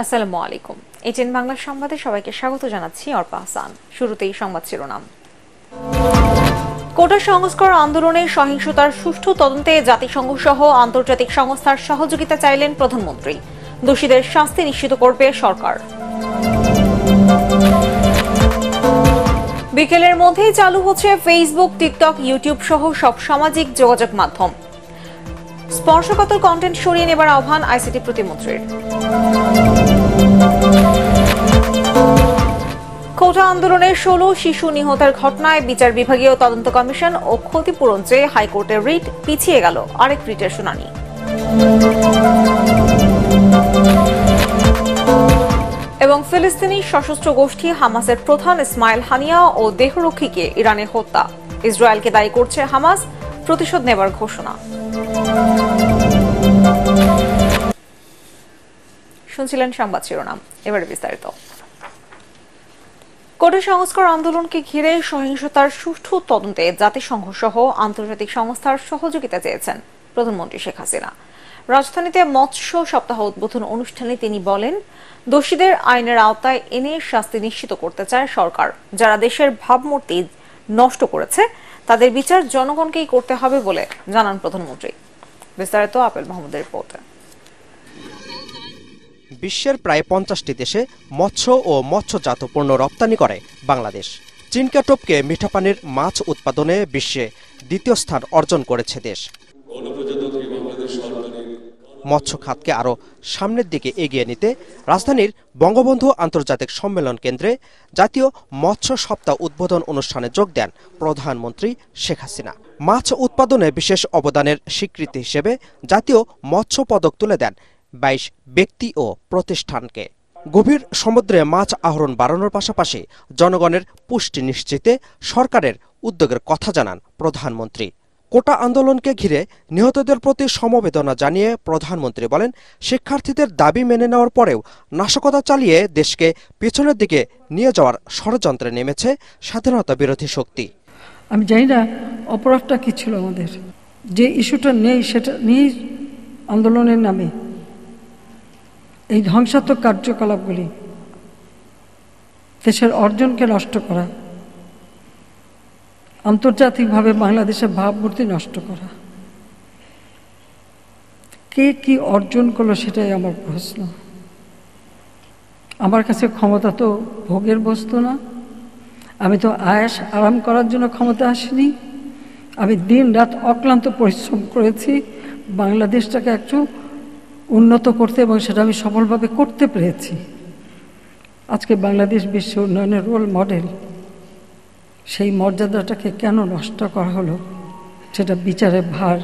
আসসালামু আলাইকুম। এটিএন বাংলা সংবাদে সবাইকে স্বাগত জানাচ্ছি অর্পা হাসান। শুরুতেই সংবাদ শিরোনাম। কোটা সংস্কার আন্দোলনে সহিংসতার সুষ্ঠু তদন্তে জাতিসংঘ সহ আন্তর্জাতিক সংস্থার সহযোগিতা চাইলেন প্রধানমন্ত্রী। দোষীদের শাস্তি নিশ্চিত করবে সরকার। বিকেলের মধ্যেই চালু হচ্ছে ফেসবুক, টিকটক, ইউটিউব সহ সব সামাজিক যোগাযোগ মাধ্যম। স্পর্শকাতর কন্টেন্ট সরিয়ে নেবার আহ্বান আইসিটি প্রতিমন্ত্রীর। কোটা আন্দোলনের 16 শিশু নিহতের ঘটনায় বিচার বিভাগীয় তদন্ত কমিশন ও ক্ষতিপূরণ চেয়ে হাইকোর্টের রিট পিছিয়ে গেল আরেক রিটের শুনানি। এবং ফিলিস্তিনি সশস্ত্র গোষ্ঠী হামাসের প্রধান ইসমাইল হানিয়া ও দেহরক্ষীকে ইরানে হত্যা। ইসরায়েলকে দায়ী করছে হামাস, প্রতিশোধ নেবার ঘোষণা। শুনছিলেন সংবাদ শিরোনাম, এবারে বিস্তারিত। কোটা সংস্কার আন্দোলনকে ঘিরে সহিংসতার সুষ্ঠু তদন্তে জাতিসংঘ সহ আন্তর্জাতিক সংস্থার সহযোগিতা চেয়েছেন প্রধানমন্ত্রী শেখ হাসিনা। রাজধানীতে মৎস্য সপ্তাহ উদ্বোধন অনুষ্ঠানে তিনি বলেন, দোষীদের আইনের আওতায় এনে শাস্তি নিশ্চিত করতে চায় সরকার। যারা দেশের ভাবমূর্তি নষ্ট করেছে তাদের বিচার জনগণকেই করতে হবে বলে জানান প্রধানমন্ত্রী। বিস্তারিত আপেল মাহমুদের রিপোর্টে। বিশ্বের প্রায় 50টি দেশে মৎস্য ও মৎস্যজাত পণ্য রপ্তানি করে বাংলাদেশ। চিনকা টপকে মিঠা পানির মাছ উৎপাদনে বিশ্বে দ্বিতীয় স্থান অর্জন করেছে দেশ। মৎস্য খাতকে আরও সামনের দিকে এগিয়ে নিতে রাজধানীর বঙ্গবন্ধু আন্তর্জাতিক সম্মেলন কেন্দ্রে জাতীয় মৎস্য সপ্তাহ উদ্বোধন অনুষ্ঠানে যোগ দেন প্রধানমন্ত্রী শেখ হাসিনা। মাছ উৎপাদনে বিশেষ অবদানের স্বীকৃতি হিসেবে জাতীয় মৎস্য পদক তুলে দেন 22 ব্যক্তি ও প্রতিষ্ঠানকে। গভীর সমুদ্রে মাছ আহরণ বাড়ানোর পাশাপাশি জনগণের পুষ্টি নিশ্চিতে সরকারের উদ্যোগের কথা জানান প্রধানমন্ত্রী। কোটা আন্দোলনকে ঘিরে নিহতদের প্রতি সমবেদনা জানিয়ে প্রধানমন্ত্রী বলেন, শিক্ষার্থীদের দাবি মেনে নেওয়ার পরেও নাশকতা চালিয়ে দেশকে পেছনের দিকে নিয়ে যাওয়ার ষড়যন্ত্রে নেমেছে স্বাধীনতা বিরোধী শক্তি। আমি জানি না অপরাধটা কি ছিল আমাদের, যে ইস্যুটা নেই সেটা নিয়ে আন্দোলনের নামে এই ধ্বংসাত্মক কার্যকলাপগুলি, দেশের অর্জনকে নষ্ট করা, আন্তর্জাতিকভাবে বাংলাদেশের ভাবমূর্তি নষ্ট করা, কে কি অর্জন করলো সেটাই আমার প্রশ্ন। আমার কাছে ক্ষমতা তো ভোগের বস্তু না, আমি তো আয়াস আরাম করার জন্য ক্ষমতা আসিনি। আমি দিন রাত অক্লান্ত পরিশ্রম করেছি বাংলাদেশটাকে একটু উন্নত করতে, এবং সেটা আমি সফলভাবে করতে পেরেছি। আজকে বাংলাদেশ বিশ্ব উন্নয়নের রোল মডেল, সেই মর্যাদাটাকে কেন নষ্ট করা হলো সেটা বিচারের ভার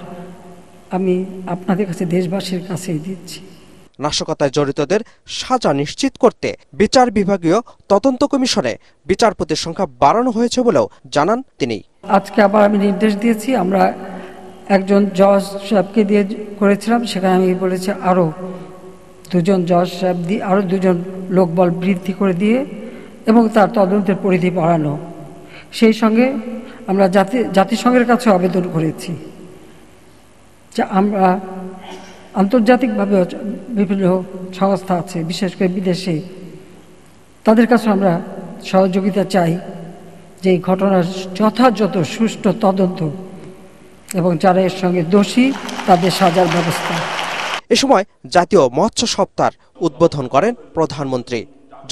আমি আপনাদের কাছে, দেশবাসীর কাছেই দিচ্ছি। নাশকতায় জড়িতদের সাজা নিশ্চিত করতে বিচার বিভাগীয় তদন্ত কমিশনে বিচারপতির সংখ্যা বাড়ানো হয়েছে বলেও জানান তিনি। আজকে আবার আমি নির্দেশ দিয়েছি, আমরা একজন জজ সাহেবকে দিয়ে করেছিলাম, সেখানে আমি বলেছি আরও 2জন জজ সাহেব দিয়ে, আরও 2জন লোকবল বৃদ্ধি করে দিয়ে এবং তার তদন্তের পরিধি বাড়ানো। সেই সঙ্গে আমরা জাতিসংঘের কাছে আবেদন করেছি যে আমরা আন্তর্জাতিকভাবে বিভিন্ন সংস্থা আছে, বিশেষ করে বিদেশে, তাদের কাছে আমরা সহযোগিতা চাই যে এই ঘটনার যথাযথ সুষ্ঠু তদন্ত এবং যারা এর সঙ্গে দোষী তাদের সাজার ব্যবস্থা। এ সময় জাতীয় মৎস্য সপ্তাহ উদ্বোধন করেন প্রধানমন্ত্রী।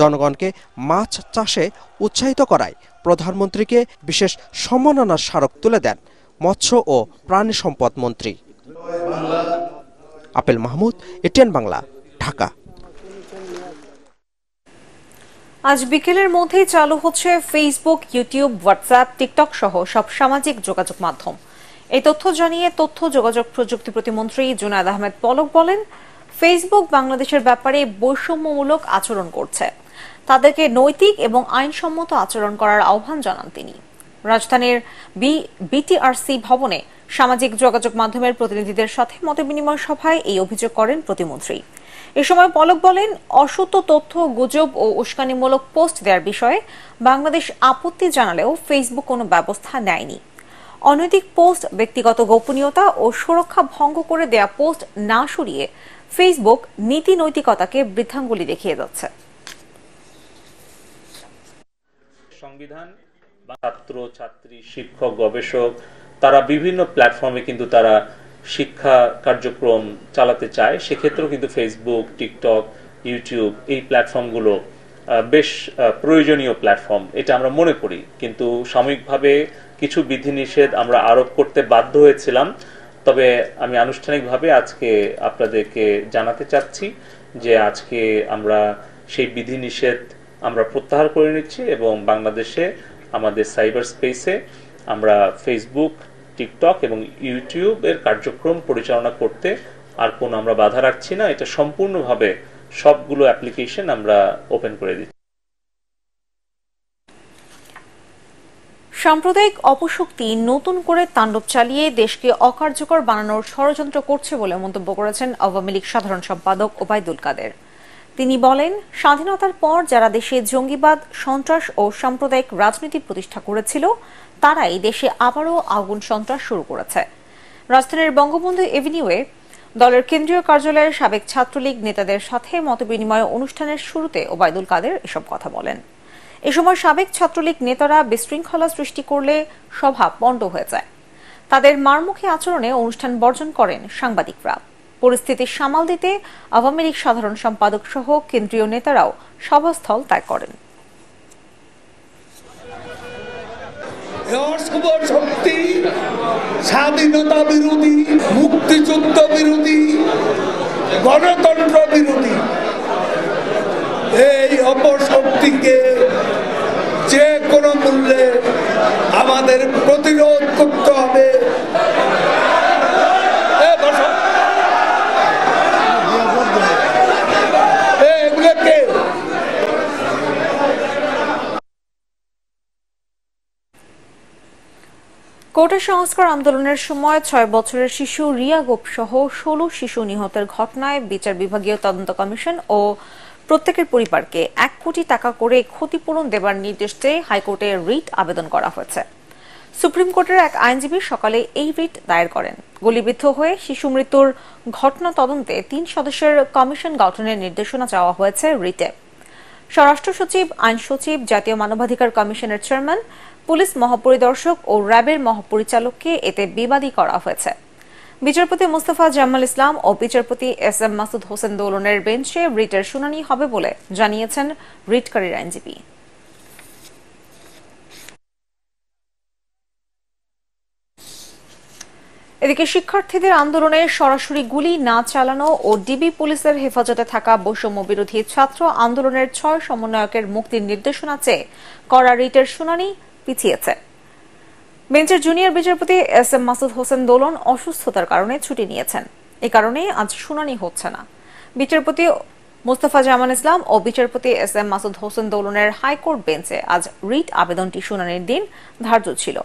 জনগণকে মাছ চাষে উৎসাহিত করায় প্রধানমন্ত্রীকে বিশেষ সম্মাননার স্মারক তুলে দেন মৎস্য ও প্রাণী সম্পদ মন্ত্রী। Apple Mahmud, ATN Bangla, Dhaka. আজ বিকেলের মধ্যেই চালু হচ্ছে ফেসবুক, ইউটিউব, হোয়াটসঅ্যাপ, টিকটক সহ সব সামাজিক যোগাযোগ মাধ্যম। এই তথ্য জানিয়ে তথ্য যোগাযোগ প্রযুক্তি প্রতিমন্ত্রী জুনায়েদ আহমেদ পলক বলেন, ফেসবুক বাংলাদেশের ব্যাপারে বৈষম্যমূলক আচরণ করছে, তাদেরকে নৈতিক এবং আইনসম্মত আচরণ করার আহ্বান জানান তিনি। রাজধানীর বিটিআরসি ভবনে সামাজিক যোগাযোগ মাধ্যমের প্রতিনিধিদের সাথে মতবিনিময় সভায় এই অভিযোগ করেন প্রতিমন্ত্রী। এ সময় পলক বলেন, অসত্য তথ্য, গুজব ও উস্কানিমূলক পোস্ট দেওয়ার বিষয়ে বাংলাদেশ আপত্তি জানালেও ফেসবুক কোনো ব্যবস্থা নেয়নি। অনৈতিক পোস্ট, ব্যক্তিগত গোপনীয়তা ও সুরক্ষা ভঙ্গ করে দেয়া পোস্ট না সরিয়ে ফেসবুক নীতি নৈতিকতাকে বৃদ্ধাঙ্গুলি দেখিয়ে যাচ্ছে। সংবিধান, ছাত্র ছাত্রী, শিক্ষক, গবেষক তারা বিভিন্ন প্ল্যাটফর্মে কিন্তু তারা শিক্ষা কার্যক্রম চালাতে চায়। সেক্ষেত্রেও কিন্তু ফেসবুক, টিকটক, ইউটিউব এই প্ল্যাটফর্মগুলো বেশ প্রয়োজনীয় প্ল্যাটফর্ম, এটা আমরা মনে করি। কিন্তু সাময়িকভাবে কিছু বিধিনিষেধ আমরা আরোপ করতে বাধ্য হয়েছিলাম। তবে আমি আনুষ্ঠানিকভাবে আজকে আপনাদেরকে জানাতে চাচ্ছি যে আজকে আমরা সেই বিধিনিষেধ আমরা প্রত্যাহার করে নিচ্ছি এবং বাংলাদেশে আমাদের সাইবার স্পেসে আমরা ফেসবুক, টিকটক এবং ইউটিউবের কার্যক্রম পরিচালনা করতে আর কোনো আমরা বাধা রাখছি না। এটা সম্পূর্ণভাবে সবগুলো অ্যাপ্লিকেশন আমরা ওপেন করে দিচ্ছি। সাম্প্রদায়িক অপশক্তি নতুন করে তাণ্ডব চালিয়ে দেশকে অকার্যকর বানানোর ষড়যন্ত্র করছে বলে মন্তব্য করেছেন আওয়ামী লীগ সাধারণ সম্পাদক ওবায়দুল কাদের। তিনি বলেন, স্বাধীনতার পর যারা দেশে জঙ্গিবাদ, সন্ত্রাস ও সাম্প্রদায়িক রাজনীতি প্রতিষ্ঠা করেছিল তারাই দেশে আবারও আগুন সন্ত্রাস শুরু করেছে। রাজধানীর বঙ্গবন্ধু এভিনিউয়ে দলের কেন্দ্রীয় কার্যালয়ের সাবেক ছাত্রলীগ নেতাদের সাথে মতবিনিময় অনুষ্ঠানের শুরুতে ওবায়দুল কাদের এসব কথা বলেন। এ সময় সাবেক ছাত্রলীগ নেতারা বিশৃঙ্খলা সৃষ্টি করলে সভা পণ্ড হয়ে যায়। তাদের মারমুখী আচরণে অনুষ্ঠান বর্জন করেন সাংবাদিকরা। পরিস্থিতি সামাল দিতে আওয়ামী লীগ সাধারণ সম্পাদক সহ কেন্দ্রীয় নেতারাও সভাস্থল ত্যাগ করেন। শক্তি স্বাধীনতা বিরোধী, মুক্তিযুদ্ধ বিরোধী, গণতন্ত্র বিরোধী এই অপশক্তিকে যে কোনো মূল্যে আমাদের প্রতিরোধ করতে হবে। কোটা সংস্কার আন্দোলনের সময় 6 বছরের শিশু রিয়া গোপ সহ 16 শিশু নিহতের ঘটনায় বিচার বিভাগীয় তদন্ত কমিশন ও প্রত্যেকের পরিবারকে 1 কোটি টাকা করে ক্ষতিপূরণ দেবার নির্দেশ চেয়ে হাইকোর্টে রিট আবেদন করা হয়েছে। সুপ্রিম কোর্টের এক আইনজীবী সকালে এই রিট দায়ের করেন। গুলিবিদ্ধ হয়ে শিশু মৃত্যুর ঘটনা তদন্তে 3 সদস্যের কমিশন গঠনের নির্দেশনা চাওয়া হয়েছে রিটে। স্বরাষ্ট্র সচিব, আইন সচিব, জাতীয় মানবাধিকার কমিশনের চেয়ারম্যান, পুলিশ মহাপরিদর্শক ও র্যাবের মহাপরিচালককে এতে বিবাদী করা হয়েছে। বিচারপতি মোস্তফা জামাল ইসলাম ও বিচারপতি এস.এম. মাসুদ হোসেন দোলনের বেঞ্চে রিটের শুনানি হবে বলে জানিয়েছেন রিটকারীর আইনজীবী। এদিকে শিক্ষার্থীদের আন্দোলনে সরাসরি গুলি না চালানো ও ডিবি পুলিশের হেফাজতে থাকা বৈষম্য বিরোধী ছাত্র আন্দোলনের 6 সমন্বয়কের মুক্তির নির্দেশনা চেয়ে করা রিটের শুনানি পিছিয়েছে। বেঞ্চের জুনিয়র বিচারপতি এস.এম. মাসুদ হোসেন দোলন অসুস্থতার কারণে ছুটি নিয়েছেন। এ কারণে আজ শুনানি হচ্ছে না। বিচারপতি মোস্তফা জামান ইসলাম ও বিচারপতি এস.এম. মাসুদ হোসেন দোলনের হাইকোর্ট বেঞ্চে আজ রিট আবেদনটি শুনানির দিন ধার্য ছিল।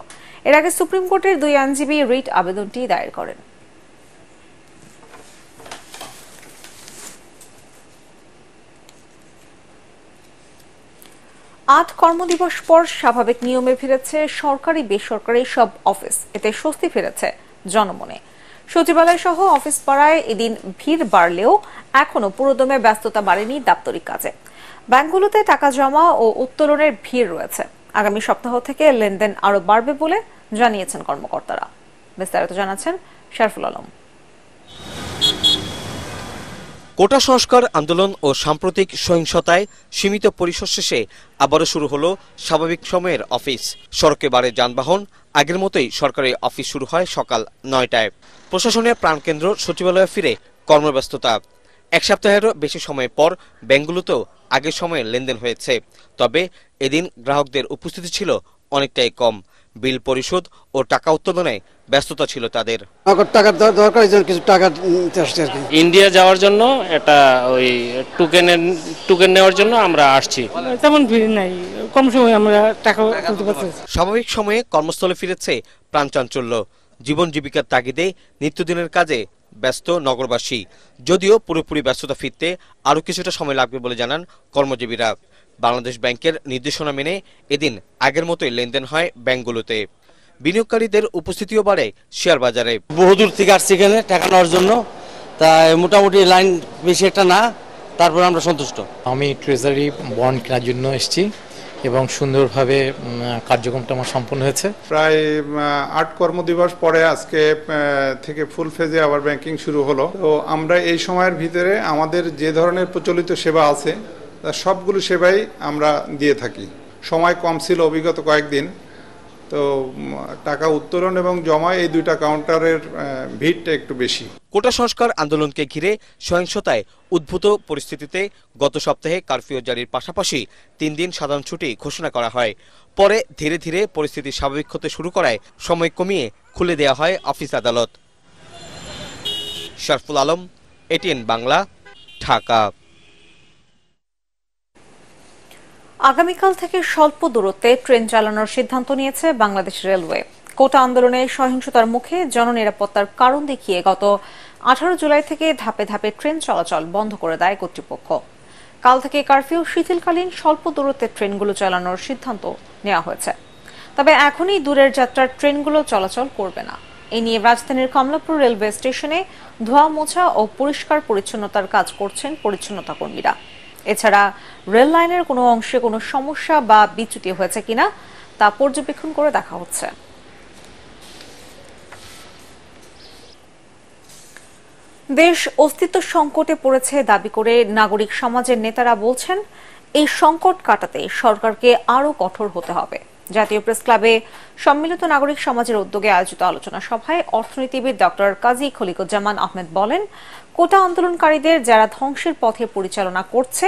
এর আগে সুপ্রিম কোর্টের 2 আইনজীবী রিট আবেদনটি দায়ের করেন। আট কর্মদিবস পর স্বাভাবিক নিয়মে ফিরেছে সরকারি বেসরকারি সব অফিস। এতে স্বস্তি ফিরেছে জনমনে। সচিবালয় সহ অফিস পাড়ায় এদিন ভিড় বাড়লেও এখনো পুরোদমে ব্যস্ততা বাড়েনি দাপ্তরিক কাজে। ব্যাংকগুলোতে টাকা জমা ও উত্তোলনের ভিড় রয়েছে। আগামী সপ্তাহ থেকে লেনদেন আরো বাড়বে বলে জানিয়েছেন কর্মকর্তারা। বিস্তারিত জানাচ্ছেন শারফুল আলম। কোটা সংস্কার আন্দোলন ও সাম্প্রতিক সহিংসতায় সীমিত পরিসর শেষে আবারও শুরু হলো স্বাভাবিক সময়ের অফিস। সড়কে বাড়ে যানবাহন। আগের মতোই সরকারি অফিস শুরু হয় সকাল 9টায়। প্রশাসনের প্রাণকেন্দ্র সচিবালয়ে ফিরে কর্মব্যস্ততা। 1 সপ্তাহেরও বেশি সময় পর ব্যাংকগুলোতেও আগের সময়ে লেনদেন হয়েছে। তবে এদিন গ্রাহকদের উপস্থিতি ছিল অনেকটাই কম। বিল পরিশোধ ও টাকা উত্তোলনে ব্যস্ততা ছিল তাদের। টাকার দরকার, কিছু টাকা ইন্ডিয়া যাওয়ার জন্য এটা ওই টোকেন নেওয়ার জন্য আমরা আসছি। তেমন ভিড় নাই, কম সময় আমরা টাকা তুলতে পারছি। স্বাভাবিক সময়ে কর্মস্থলে ফিরেছে প্রাণচাঞ্চল্য। জীবন জীবিকার তাগিদে নিত্যদিনের কাজে ব্যস্ত নগরবাসী। যদিও পুরোপুরি ব্যস্ততা ফিরতে আরও কিছুটা সময় লাগবে বলে জানান কর্মজীবীরা। বাংলাদেশ ব্যাংকের নির্দেশনা মেনে এদিন আগের মতোই লেনদেন হয় ব্যাংকগুলোতে। বিনিয়োগকারীদের উপস্থিতিও বাড়ে শেয়ার বাজারে। বহুদূর থেকে আসছি এখানে টাকা নেওয়ার জন্য, তাই মোটামুটি লাইন বেশি একটা না, তারপর আমরা সন্তুষ্ট। আমি ট্রেজারি বন্ড কেনার জন্য এসেছি এবং সুন্দরভাবে কার্যক্রমটা আমার সম্পন্ন হয়েছে। প্রায় ৮ কর্মদিবস পরে আজকে থেকে ফুল ফেজে আবার ব্যাংকিং শুরু হলো। তো আমরা এই সময়ের ভিতরে আমাদের যে ধরনের প্রচলিত সেবা আছে সবগুলো সেবাই আমরা দিয়ে থাকি। সময় কম ছিল অভিগত কয়েকদিন, তো টাকা উত্তোলন এবং জমা এই দুইটা কাউন্টারের ভিড়টা একটু বেশি। কোটা সংস্কার আন্দোলনকে ঘিরে সহিংসতায় উদ্ভূত পরিস্থিতিতে গত সপ্তাহে কারফিউ জারির পাশাপাশি 3 দিন সাধারণ ছুটি ঘোষণা করা হয়। পরে ধীরে ধীরে পরিস্থিতি স্বাভাবিক হতে শুরু করায় সময় কমিয়ে খুলে দেওয়া হয় অফিস আদালত। শরফুল আলম, ATN বাংলা, ঢাকা। আগামীকাল থেকে স্বল্প দূরত্বে ট্রেন চালানোর সিদ্ধান্ত নিয়েছে বাংলাদেশ রেলওয়ে। কোটা আন্দোলনে সহিংসতার মুখে জননিরাপত্তার কারণ দেখিয়ে গত 18 জুলাই থেকে ধাপে ধাপে ট্রেন চলাচল বন্ধ করে দেয় কর্তৃপক্ষ। কাল থেকে কারফিউ শিথিলকালীন স্বল্প দূরত্বের ট্রেনগুলো চালানোর সিদ্ধান্ত নেওয়া হয়েছে। তবে এখনই দূরের যাত্রার ট্রেনগুলো চলাচল করবে না। এ নিয়ে রাজধানীর কমলাপুর রেলওয়ে স্টেশনে ধোয়া মোছা ও পরিষ্কার পরিচ্ছন্নতার কাজ করছেন পরিচ্ছন্নতা কর্মীরা। এছাড়া রেল লাইনের কোনো অংশে কোনো সমস্যা বা বিচ্যুতি হয়েছে কিনা তা পর্যবেক্ষণ করে দেখা হচ্ছে। দেশ অস্তিত্ব সংকটে পড়েছে দাবি করে নাগরিক সমাজের নেতারা বলছেন, এই সংকট কাটাতে সরকারকে আরও কঠোর হতে হবে। জাতীয় প্রেস ক্লাবে সম্মিলিত নাগরিক সমাজের উদ্যোগে আয়োজিত আলোচনা সভায় অর্থনীতিবিদ ডক্টর কাজী খলিকুজ্জামান আহমেদ বলেন, কোটা আন্দোলনকারীদের যারা ধ্বংসের পথে পরিচালনা করছে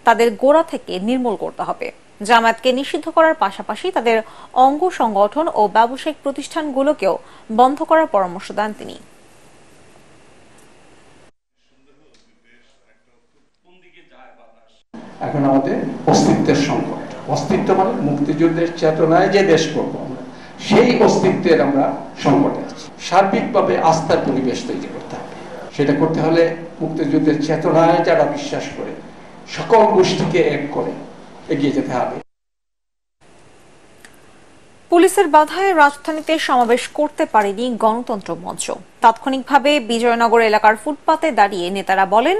তাদের গোড়া থেকে নির্মূল করতে হবে। জামায়াতকে নিষিদ্ধ করার পাশাপাশি তাদের অঙ্গ সংগঠন ও ব্যবসায়িক প্রতিষ্ঠানগুলোকেও বন্ধ করার পরামর্শ দেন তিনি। এখন আমাদের অস্তিত্বের সংকট। অস্তিত্ব মানে মুক্তিযুদ্ধের চেতনায় যে দেশ করবো আমরা, সেই অস্তিত্বের আমরা সংকটে আছি। সার্বিকভাবে আস্থার পরিবেশ তৈরি করতে হবে। সেটা করতে হলে মুক্তিযুদ্ধের চেতনায় যারা বিশ্বাস করে সকল গোষ্ঠীকে এক করে এগিয়ে যেতে হবে। পুলিশের বাধায় রাজধানীতে সমাবেশ করতে পারেনি গণতন্ত্র মঞ্চ। তাৎক্ষণিকভাবে বিজয়নগর এলাকার ফুটপাতে দাঁড়িয়ে নেতারা বলেন,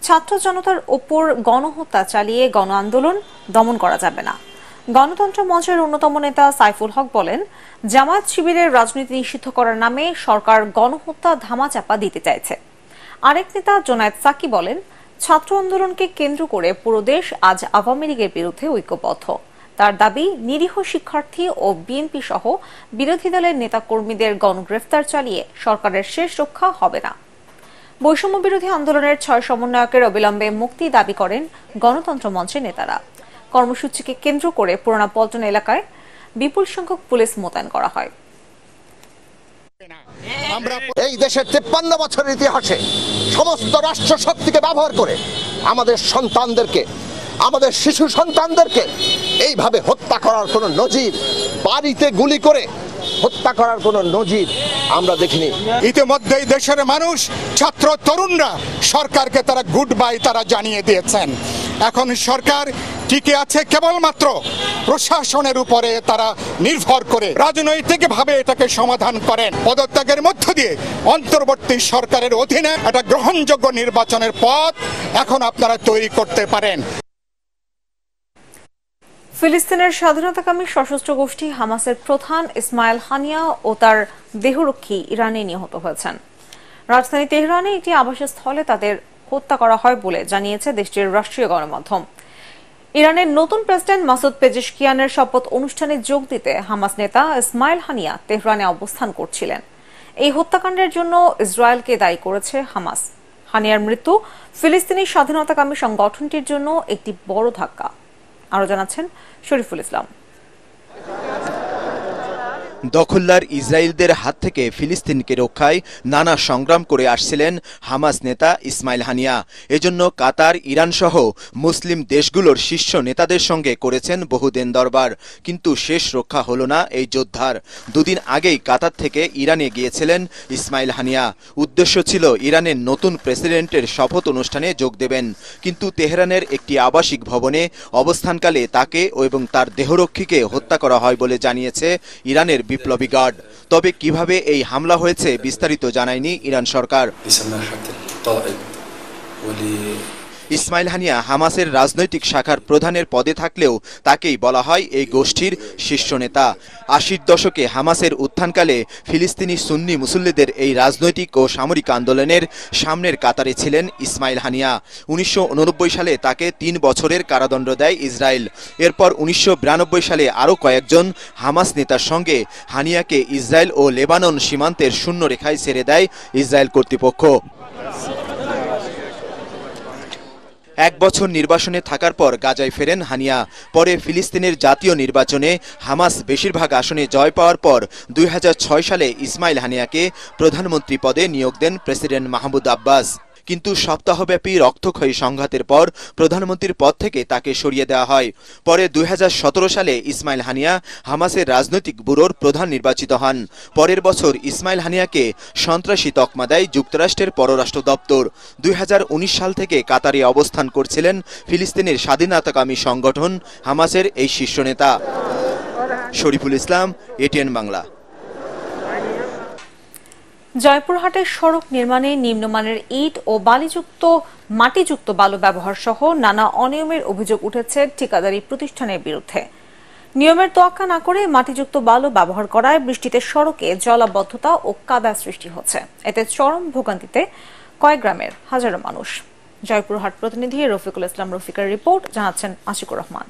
ছাত্র জনতার ওপর গণহত্যা চালিয়ে গণ আন্দোলন দমন করা যাবে না। গণতন্ত্র মঞ্চের অন্যতম নেতা সাইফুল হক বলেন, জামায়াত শিবিরের রাজনীতি নিষিদ্ধ করার নামে সরকার গণহত্যা ধামাচাপা দিতে চাইছে। আরেক নেতা জোনায়েদ সাকি বলেন, ছাত্র আন্দোলনকে কেন্দ্র করে পুরো দেশ আজ আওয়ামী লীগের বিরুদ্ধে ঐক্যবদ্ধ। তার দাবি, নিরীহ শিক্ষার্থী ও বিএনপি সহ বিরোধী দলের নেতাকর্মীদের গণগ্রেফতার চালিয়ে সরকারের শেষ রক্ষা হবে না। বৈষম্য বিরোধী আন্দোলনের 6 সমন্বয়কের অবিলম্বে মুক্তি দাবি করেন গণতন্ত্র মঞ্চের নেতারা। কর্মসূচিকে কেন্দ্র করে পুরানা পল্টন এলাকায় বিপুল সংখ্যক পুলিশ মোতায়েন করা হয়। এই দেশের 53 বছরের ইতিহাসে সমস্ত রাষ্ট্র শক্তিকে ব্যবহার করে আমাদের সন্তানদেরকে, আমাদের শিশু সন্তানদেরকে এইভাবে হত্যা করার কোনো নজির, বাড়িতে গুলি করে হত্যা করার কোনো নজির আমরা দেখিনি। ইতিমধ্যেই দেশের মানুষ, ছাত্র তরুণরা সরকারকে তারা গুড বাই তারা জানিয়ে দিয়েছেন। এখন সরকার টিকে আছে কেবলমাত্র প্রশাসনের উপরে তারা নির্ভর করে রাজনৈতিকভাবে এটাকে সমাধান করেন। পদত্যাগের মধ্য দিয়ে অন্তর্বর্তী সরকারের অধীনে একটা গ্রহণযোগ্য নির্বাচনের পথ এখন আপনারা তৈরি করতে পারেন। ফিলিস্তিনের স্বাধীনতাকামী সশস্ত্র গোষ্ঠী হামাসের প্রধান ইসমাইল হানিয়া ও তার দেহরক্ষী ইরানে নিহত হয়েছেন। রাজধানী তেহরানে একটি আবাসস্থলে তাদের হত্যা করা হয় বলে জানিয়েছে দেশটির রাষ্ট্রীয় গণমাধ্যম। ইরানের নতুন প্রেসিডেন্ট মাসুদ পেজেশকিয়ানের শপথ অনুষ্ঠানে যোগ দিতে হামাস নেতা ইসমাইল হানিয়া তেহরানে অবস্থান করছিলেন। এই হত্যাকাণ্ডের জন্য ইসরায়েলকে দায়ী করেছে হামাস। হানিয়ার মৃত্যু ফিলিস্তিনি স্বাধীনতাকামী সংগঠনটির জন্য একটি বড় ধাক্কা। আরো জানাচ্ছেন শরীফুল ইসলাম। দখলদার ইসরায়েলদের হাত থেকে ফিলিস্তিনকে রক্ষায় নানা সংগ্রাম করে আসছিলেন হামাস নেতা ইসমাইল হানিয়া। এজন্য কাতার, ইরান সহ মুসলিম দেশগুলোর শীর্ষ নেতাদের সঙ্গে করেছেন বহুদিন দরবার, কিন্তু শেষ রক্ষা হলো না এই যোদ্ধার। দুদিন আগেই কাতার থেকে ইরানে গিয়েছিলেন ইসমাইল হানিয়া। উদ্দেশ্য ছিল ইরানের নতুন প্রেসিডেন্টের শপথ অনুষ্ঠানে যোগ দেবেন, কিন্তু তেহরানের একটি আবাসিক ভবনে অবস্থানকালে তাকে এবং তার দেহরক্ষীকে হত্যা করা হয় বলে জানিয়েছে ইরানের বিপ্লবী গার্ড। তবে কিভাবে এই হামলা হয়েছে বিস্তারিত জানায়নি ইরান সরকার। ইসমাইল হানিয়া হামাসের রাজনৈতিক শাখার প্রধানের পদে থাকলেও তাকেই বলা হয় এই গোষ্ঠীর শীর্ষ নেতা। ৮০ দশকে হামাসের উত্থানকালে ফিলিস্তিনি সুন্নি মুসল্লিদের এই রাজনৈতিক ও সামরিক আন্দোলনের সামনের কাতারে ছিলেন ইসমাইল হানিয়া। ১৯৮৯ সালে তাকে ৩ বছরের কারাদণ্ড দেয় ইসরায়েল। এরপর ১৯৯২ সালে আরও কয়েকজন হামাস নেতার সঙ্গে হানিয়াকে ইসরায়েল ও লেবানন সীমান্তের শূন্য রেখায় ছেড়ে দেয় ইসরায়েল কর্তৃপক্ষ। ১ বছর নির্বাসনে থাকার পর গাজায় ফেরেন হানিয়া। পরে ফিলিস্তিনের জাতীয় নির্বাচনে হামাস বেশিরভাগ আসনে জয় পাওয়ার পর ২০০৬ সালে ইসমাইল হানিয়াকে প্রধানমন্ত্রী পদে নিয়োগ দেন প্রেসিডেন্ট মাহমুদ আব্বাস। কিন্তু সপ্তাহব্যাপী রক্তক্ষয়ী সংঘাতের পর প্রধানমন্ত্রীর পদ থেকে তাকে সরিয়ে দেওয়া হয়। পরে ২০১৭ সালে ইসমাইল হানিয়া হামাসের রাজনৈতিক ব্যুরোর প্রধান নির্বাচিত হন। পরের বছর ইসমাইল হানিয়াকে সন্ত্রাসী তকমা দেয় যুক্তরাষ্ট্রের পররাষ্ট্র দপ্তর। ২০১৯ সাল থেকে কাতারে অবস্থান করছিলেন ফিলিস্তিনের স্বাধীনতাকামী সংগঠন হামাসের এই শীর্ষ নেতা। শরীফুল ইসলাম, এটিএন বাংলা। জয়পুরহাটের সড়ক নির্মাণে নিম্নমানের ইট ও মাটিযুক্ত বালু ব্যবহার সহ নানা অনিয়মের অভিযোগ উঠেছে ঠিকাদারি প্রতিষ্ঠানের বিরুদ্ধে। নিয়মের তোয়াক্কা না করে মাটিযুক্ত বালু ব্যবহার করায় বৃষ্টিতে সড়কে জলাবদ্ধতা ও কাদা সৃষ্টি হচ্ছে। এতে চরম ভোগান্তিতে কয়েক গ্রামের হাজারো মানুষ। জয়পুরহাট প্রতিনিধি রফিকুল ইসলাম রফিকের রিপোর্ট, জানাচ্ছেন আশিকুর রহমান।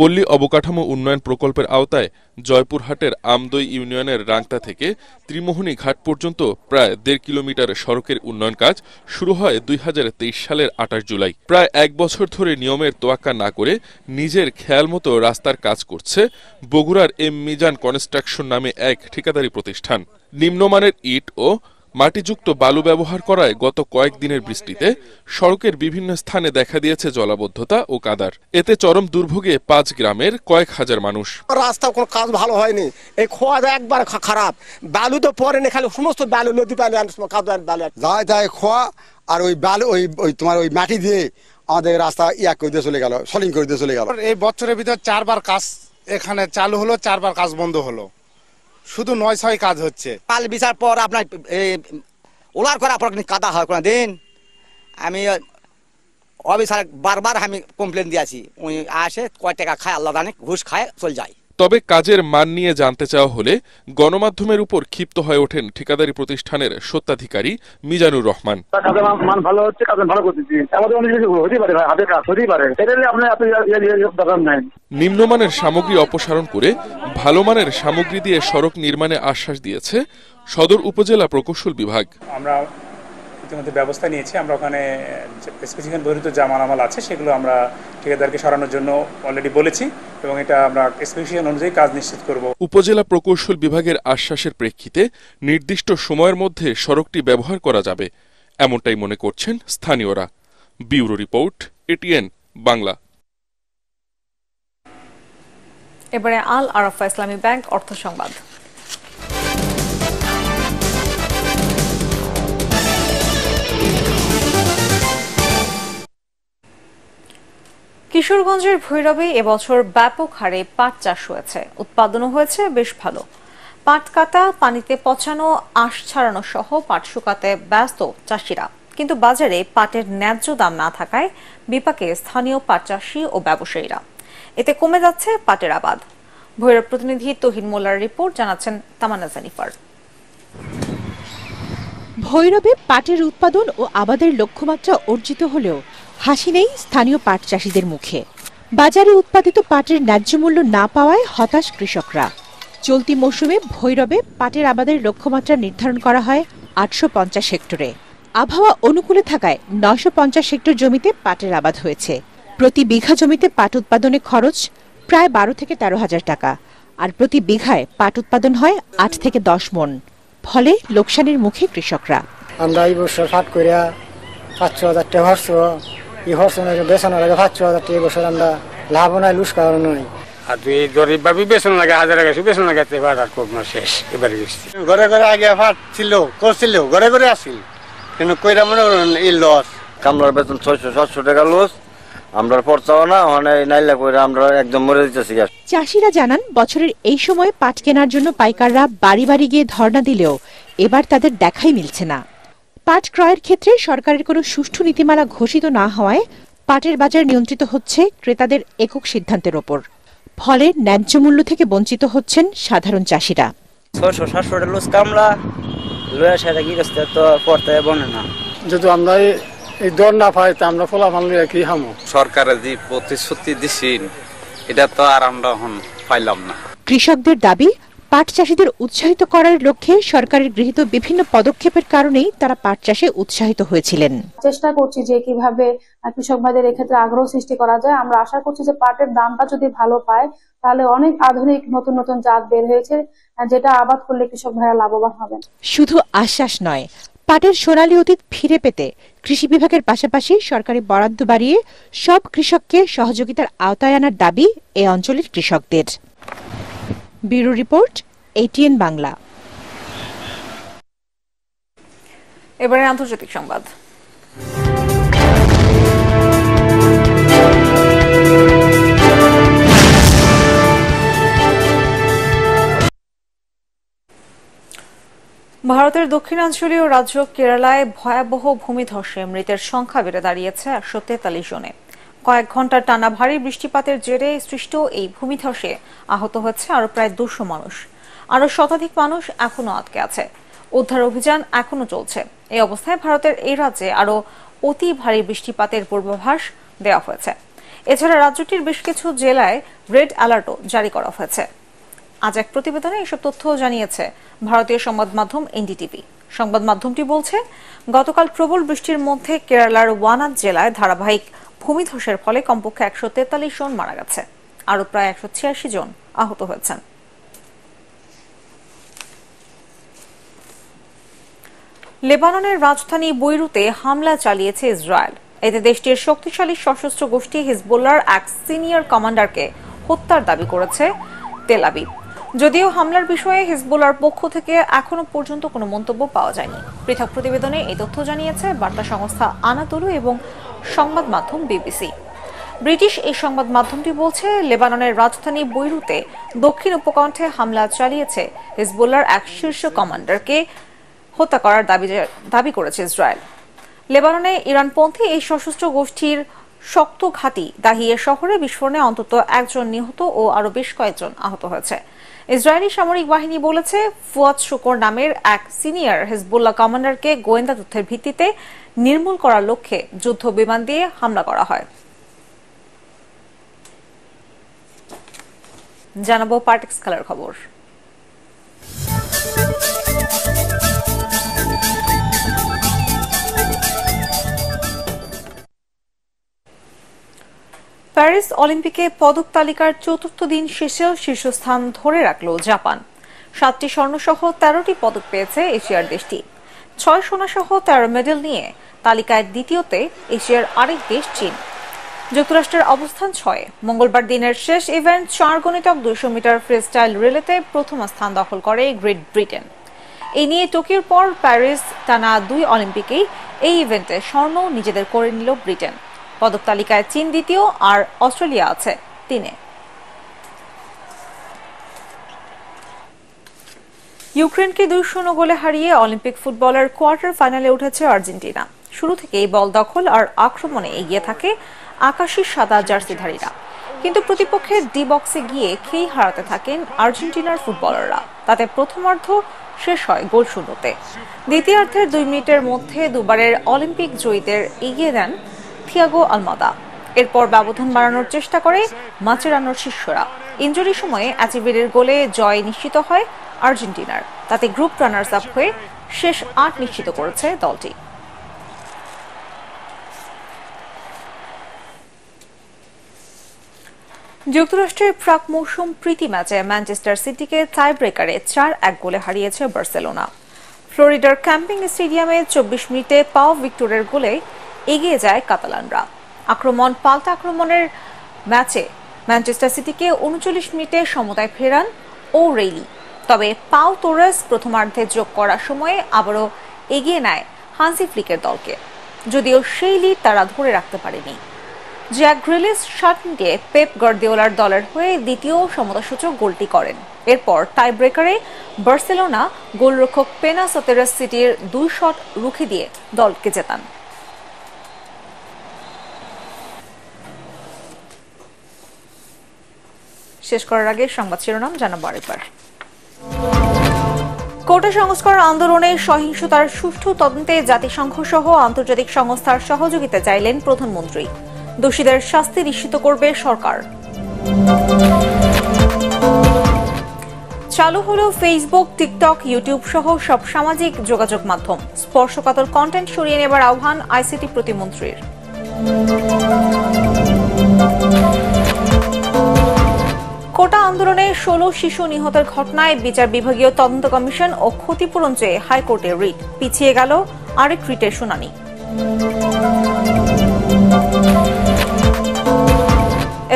পল্লী অবকাঠামো উন্নয়ন প্রকল্পের আওতায় জয়পুরহাটের আমদই ইউনিয়নের রাংতা থেকে ত্রিমোহনী ঘাট পর্যন্ত প্রায় ১.৫ কিলোমিটার সড়কের উন্নয়ন কাজ শুরু হয় ২০২৩ সালের ২৮ জুলাই। প্রায় ১ বছর ধরে নিয়মের তোয়াক্কা না করে নিজের খেয়াল মতো রাস্তার কাজ করছে বগুড়ার এম মিজান কনস্ট্রাকশন নামে এক ঠিকাদারি প্রতিষ্ঠান। নিম্নমানের ইট ও মাটিযুক্ত বালু ব্যবহার করায় গত কয়েকদিনের বৃষ্টিতে সড়কের বিভিন্ন স্থানে দেখা দিয়েছে জলাবদ্ধতা ও কাদার। এতে চরম দুর্ভোগে ৫ গ্রামের কয়েক হাজার মানুষ। রাস্তা কোনো কাজ ভালো হয়নি, এই খোয়া একবার খারাপ, বালু তো পরে না, খালি সমস্ত বালু নদী বালু যায় যায় খোয়া, আর ওই বালু ওই তোমার ওই মাটি দিয়ে আমাদের রাস্তা করে দিয়ে চলে গেল, সলিং করে দিয়ে চলে গেল। এই বছরের ভিতর ৪বার কাজ এখানে চালু হলো, 4বার কাজ বন্ধ হলো, শুধু ৯-৬ কাজ হচ্ছে। পাল বিচার পর আপনার ওলার করে আপনার কাদা হয় কোনো দিন। আমি অফিসার বারবার আমি কমপ্লেন দিয়েছি, উনি আসে কয় টাকা খায় আল্লাহ জানে, ঘুষ খায় চলে যায়। তবে কাজের মান নিয়ে জানতে চাওয়া হলে গণমাধ্যমের উপর ক্ষিপ্ত হয়ে ওঠেন ঠিকাদারি প্রতিষ্ঠানের স্বত্বাধিকারী মিজানুর রহমান। মান ভালো হচ্ছে, কাজ ভালো করতেছি, আমাদের অনেক কিছু হতেই পারে, হাতের কাজ হতেই পারে, এটা আপনার দরকার নাই। নিম্নমানের সামগ্রী অপসারণ করে ভালো মানের সামগ্রী দিয়ে সড়ক নির্মাণে আশ্বাস দিয়েছে সদর উপজেলা প্রকৌশল বিভাগ। আমরা ইতিমধ্যে ব্যবস্থা নিয়েছি, আমরা ওখানে স্পেসিফিকেশন বহির্ভূত যা মালামাল আছে সেগুলো আমরা ঠিকাদারকে সরানোর জন্য অলরেডি বলেছি এবং এটা আমরা স্পেসিফিকেশন অনুযায়ী কাজ নিশ্চিত করব। উপজেলা প্রকৌশল বিভাগের আশ্বাসের প্রেক্ষিতে নির্দিষ্ট সময়ের মধ্যে সড়কটি ব্যবহার করা যাবে, এমনটাই মনে করছেন স্থানীয়রা। Bureau report, ATN Bangla. এবারে আল আরাফা ইসলামী ব্যাংক অর্থ সংবাদ। কিশোরগঞ্জের ভৈরবে এবছর ব্যাপক হারে পাট চাষ হয়েছে, উৎপাদনও হয়েছে বেশ ভালো। পাট কাটা, পানিতে পচানো, আঁশ ছাড়ানো সহ পাট শুকাতে ব্যস্ত চাষিরা, কিন্তু বাজারে পাটের ন্যায্য দাম না থাকায় বিপাকে স্থানীয় পাট চাষি ও ব্যবসায়ীরা। এতে কমে যাচ্ছে পাটের আবাদ। ভৈরব প্রতিনিধি তহিন মোল্লার রিপোর্ট, জানাচ্ছেন তামান্না জানিফার। ভৈরবে পাটের উৎপাদন ও আবাদের লক্ষ্যমাত্রা অর্জিত হলেও হাসি নেই স্থানীয় পাট চাষিদের মুখে। বাজারে উৎপাদিত পাটের ন্যায্য মূল্য না পাওয়ায় হতাশ কৃষকরা। চলতি মৌসুমে ভৈরবে পাটের আবাদের লক্ষ্যমাত্রা নির্ধারণ করা হয় ৮৫০ হেক্টরে। আবহাওয়া অনুকূলে থাকায় ৯৫০ হেক্টর জমিতে পাটের আবাদ হয়েছে। প্রতি বিঘা জমিতে পাট উৎপাদনে খরচ প্রায় ১২ থেকে ১৩ হাজার টাকা, আর প্রতি বিঘায় পাট উৎপাদন হয় ৮ থেকে ১০ মণ। ফলে লোকসানের মুখে কৃষকরা। আমরা এই বছর পাট করিয়া ৫০০০ টাকা খরচ, এই খরচ বেতনের আগে ৫০০০ টাকা, এই বছর আমরা লাভ নাই, লুস কারণ নয়। আর তুই গরিব ভাবি বেতন লাগে ১০০০ টাকা, বেতন লাগে এবার আর করবো না, শেষ এবারে গেছি। ঘরে ঘরে আগে পাট ছিল, করছিল, ঘরে ঘরে আসছিল, কিন্তু কইরা মনে করেন এই লস। কামলার বেতন ৬০০-৭০০ টাকা লস, আমরা পড়তাও না, মানে নাইলা করে আমরা একদম মরে দিতেছি। চাষিরা জানান বছরের এই সময় পাট কেনার জন্য পাইকাররা বাড়ি বাড়ি গিয়ে ধর্ণা দিলেও এবার তাদের দেখাই মিলছে না। পাট ক্রয়ের ক্ষেত্রে সরকারের কোনো সুষ্ঠু নীতিমালা ঘোষিত না হওয়ায় পাটের বাজার নিয়ন্ত্রিত হচ্ছে ক্রেতাদের একক সিদ্ধান্তের ওপর। ফলে ন্যায্য মূল্য থেকে বঞ্চিত হচ্ছেন সাধারণ চাষিরা। 600-700 লুজ কামলা লয়ে সেটা গিরস্তে তো পড়তে বনে না। যদি আমরা এই দর না পাই তা আমরা ফলাফল নিয়ে কি হামো। সরকারের যে প্রতিশ্রুতি দিছেন এটা তো আর আমরা এখন পাইলাম না। কৃষকদের দাবি, পাট চাষীদের উৎসাহিত করার লক্ষ্যে সরকারের গৃহীত বিভিন্ন পদক্ষেপের কারণেই তারা পাট চাষে উৎসাহিত হয়েছিলেন। চেষ্টা করছি যে কিভাবে কৃষক ভাইদের এক্ষেত্রে আগ্রহ সৃষ্টি করা যায়। আমরা আশা করছি যে পাটের দামটা যদি ভালো পায় তাহলে অনেক আধুনিক নতুন নতুন জাত বের হয়েছে, যেটা আবাদ করলে কৃষক ভাইরা লাভবান হবেন। শুধু আশ্বাস নয়, পাটের সোনালী অতীত ফিরে পেতে কৃষি বিভাগের পাশাপাশি সরকারি বরাদ্দ বাড়িয়ে সব কৃষককে সহযোগিতার আওতায় আনার দাবি এ অঞ্চলের কৃষকদের। Bureau report, ATN Bangla. এবারে আন্তর্জাতিক সংবাদ। ভারতের দক্ষিণাঞ্চলীয় রাজ্য কেরালায় ভয়াবহ ভূমিধসে মৃতের সংখ্যা বেড়ে দাঁড়িয়েছে 143 জনে। কয়েক ঘন্টার টানা ভারী বৃষ্টিপাতের জেরে সৃষ্ট এই ভূমিধসে আহত হচ্ছে আরো প্রায় 200 মানুষ। আরো শতাধিক মানুষ এখনো আটকে আছে। উদ্ধার অভিযান এখনো চলছে। এই অবস্থায় ভারতের এই রাজ্যে আরো অতি ভারী বৃষ্টিপাতের পূর্বাভাস দেওয়া হয়েছে। এছাড়া রাজ্যটির বেশ কিছু জেলায় রেড অ্যালার্টও জারি করা হয়েছে। আজ এক প্রতিবেদনে এসব তথ্য জানিয়েছে ভারতীয় সংবাদ মাধ্যম NDTV। সংবাদ মাধ্যমটি বলছে, গতকাল প্রবল বৃষ্টির মধ্যে কেরালার ওয়ানাদ জেলায় ধারাবাহিক ভূমিধসের ফলে কমপক্ষে 143 জন মারা গেছে, আরো প্রায় 186 জন আহত হয়েছেন। লেবাননের রাজধানী বৈরুতে হামলা চালিয়েছে ইসরায়েল। এতে দেশটির শক্তিশালী সশস্ত্র গোষ্ঠী হিজবুল্লাহর এক সিনিয়র কমান্ডারকে হত্যার দাবি করেছে তেল আবিব। যদিও হামলার বিষয়ে হিজবুল্লাহর পক্ষ থেকে এখনো পর্যন্ত কোনো মন্তব্য পাওয়া যায়নি। পৃথক প্রতিবেদনে এই তথ্য জানিয়েছে বার্তা সংস্থা আনাতোলু এবং সংবাদ মাধ্যম BBC। ব্রিটিশ এই সংবাদ মাধ্যমটি বলছে, লেবাননের রাজধানী বৈরুতে দক্ষিণ উপকণ্ঠে হামলা চালিয়েছে হিজবুল্লাহর এক শীর্ষ কমান্ডারকে হত্যা করার দাবি করেছে ইসরায়েল। লেবাননে ইরানপন্থী এই সশস্ত্র গোষ্ঠীর শক্ত ঘাঁটি দাহিয়া শহরে বিস্ফোরণে অন্তত 1 জন নিহত ও আরো বেশ কয়েকজন আহত হয়েছে। ইসরায়েলি সামরিক বাহিনী বলেছে, ফুয়াদ শুকর নামের এক সিনিয়র হিজবুল্লাহ কমান্ডারকে গোয়েন্দা তথ্যের ভিত্তিতে নির্মূল করার লক্ষ্যে যুদ্ধ বিমান দিয়ে হামলা করা হয়। জানাবো পার্টিক্স খেলার খবর। প্যারিস অলিম্পিকে পদক তালিকার চতুর্থ দিন শেষেও শীর্ষস্থান ধরে রাখল জাপান। 7টি স্বর্ণসহ 13টি পদক পেয়েছে এশিয়ার দেশটি। 6 সোনাসহ 13 মেডেল নিয়ে তালিকায় দ্বিতীয়তে এশিয়ার আরেক দেশ চীন। যুক্তরাষ্ট্রের অবস্থান 6-এ। মঙ্গলবার দিনের শেষ ইভেন্ট 4x200 মিটার ফ্রিস্টাইল রিলেতে প্রথম স্থান দখল করে গ্রেট ব্রিটেন। এই নিয়ে টোকিওর পর প্যারিস টানা 2 অলিম্পিকেই এই ইভেন্টে স্বর্ণ নিজেদের করে নিল ব্রিটেন। পদক তালিকায় চীন দ্বিতীয় আর অস্ট্রেলিয়া আছে 3-এ। ইউক্রেনকে 2-0 গোলে হারিয়ে অলিম্পিক ফুটবলের কোয়ার্টার ফাইনালে উঠেছে আর্জেন্টিনা। শুরু থেকেই বল দখল আর আক্রমণে এগিয়ে থাকে আকাশী সাদা জার্সিধারীরা, কিন্তু প্রতিপক্ষের ডি বক্সে গিয়ে খেই হারাতে থাকেন আর্জেন্টিনার ফুটবলাররা। তাতে প্রথমার্ধ শেষ হয় গোল শূন্যতে। দ্বিতীয়ার্ধের 2 মিনিটের মধ্যে দুবারের অলিম্পিক জয়ীদের এগিয়ে দেন থিয়াগো আলমাদা। এরপর ব্যবধান বাড়ানোর চেষ্টা করে মাচেরানোর শিষ্যরা। ইনজুরির সময়ে অ্যাচিভিরের গোলে জয় নিশ্চিত হয় আর্জেন্টিনার। তাতে গ্রুপ রানার্স আপ হয়ে শেষ 8 নিশ্চিত করেছে দলটি। যুক্তরাষ্ট্রের প্রাক মৌসুম প্রীতি ম্যাচে ম্যানচেস্টার সিটিকে টাই ব্রেকারে 4-1 গোলে হারিয়েছে বার্সেলোনা। ফ্লোরিডার ক্যাম্পিং স্টেডিয়ামে 24 মিনিটে পাও ভিক্টরের গোলে এগিয়ে যায় কাতালানরা। পাল্টা আক্রমণের ম্যাচে ম্যানচেস্টার সিটিকে 39 মিনিটে সমতায় ফেরান ও'রেইলি। তবে পাও তোরেস প্রথমার্ধে যোগ করার সময়ে আবারও এগিয়ে নেয় হান্সি ফ্লিকের দলকে, যদিও সেই লিড তারা ধরে রাখতে পারেনি। জ্যাক গ্রিলিশ 60 মিনিটে পেপ গার্দিওলার দলের হয়ে দ্বিতীয় সমতাসূচক গোলটি করেন। এরপর টাই ব্রেকারে বার্সেলোনা গোলরক্ষক পেনা সতেরাস সিটির 2 শট রুখে দিয়ে দলকে জেতান। শেষ করার আগে সংবাদ শিরোনাম জানাবো আরেকবার। কোটা সংস্কার আন্দোলনে সহিংসতার সুষ্ঠু তদন্তে জাতিসংঘ সহ আন্তর্জাতিক সংস্থার সহযোগিতা চাইলেন প্রধানমন্ত্রী। দোষীদের শাস্তি নিশ্চিত করবে সরকার। চালু হলো ফেসবুক, টিকটক, ইউটিউব সহ সব সামাজিক যোগাযোগ মাধ্যম। স্পর্শকাতর কন্টেন্ট সরিয়ে নেবার আহ্বান আইসিটি প্রতিমন্ত্রীর। কোটা আন্দোলনে 16 শিশু নিহতের ঘটনায় বিচার বিভাগীয় তদন্ত কমিশন ও ক্ষতিপূরণ চেয়ে হাইকোর্টে রিট। পিছিয়ে গেল আরেক রিটের শুনানি।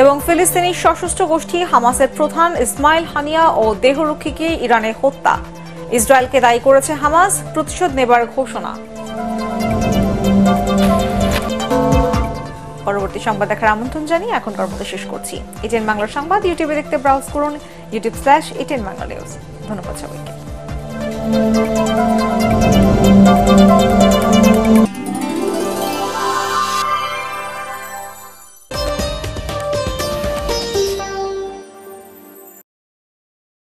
এবং ফিলিস্তিনি সশস্ত্র গোষ্ঠী হামাসের প্রধান ইসমাইল হানিয়া ও দেহরক্ষীকে ইরানে হত্যা। ইসরায়েলকে দায়ী করেছে হামাস, প্রতিশোধ নেবার ঘোষণা। পরবর্তী সংবাদ দেখার আমন্ত্রণ জানিয়ে এখনকার মতো শেষ করছি। এটিএন বাংলার সংবাদ ইউটিউবে দেখতে ব্রাউজ করুন youtube.com/এটিএন বাংলা নিউজ। ধন্যবাদ সবাইকে।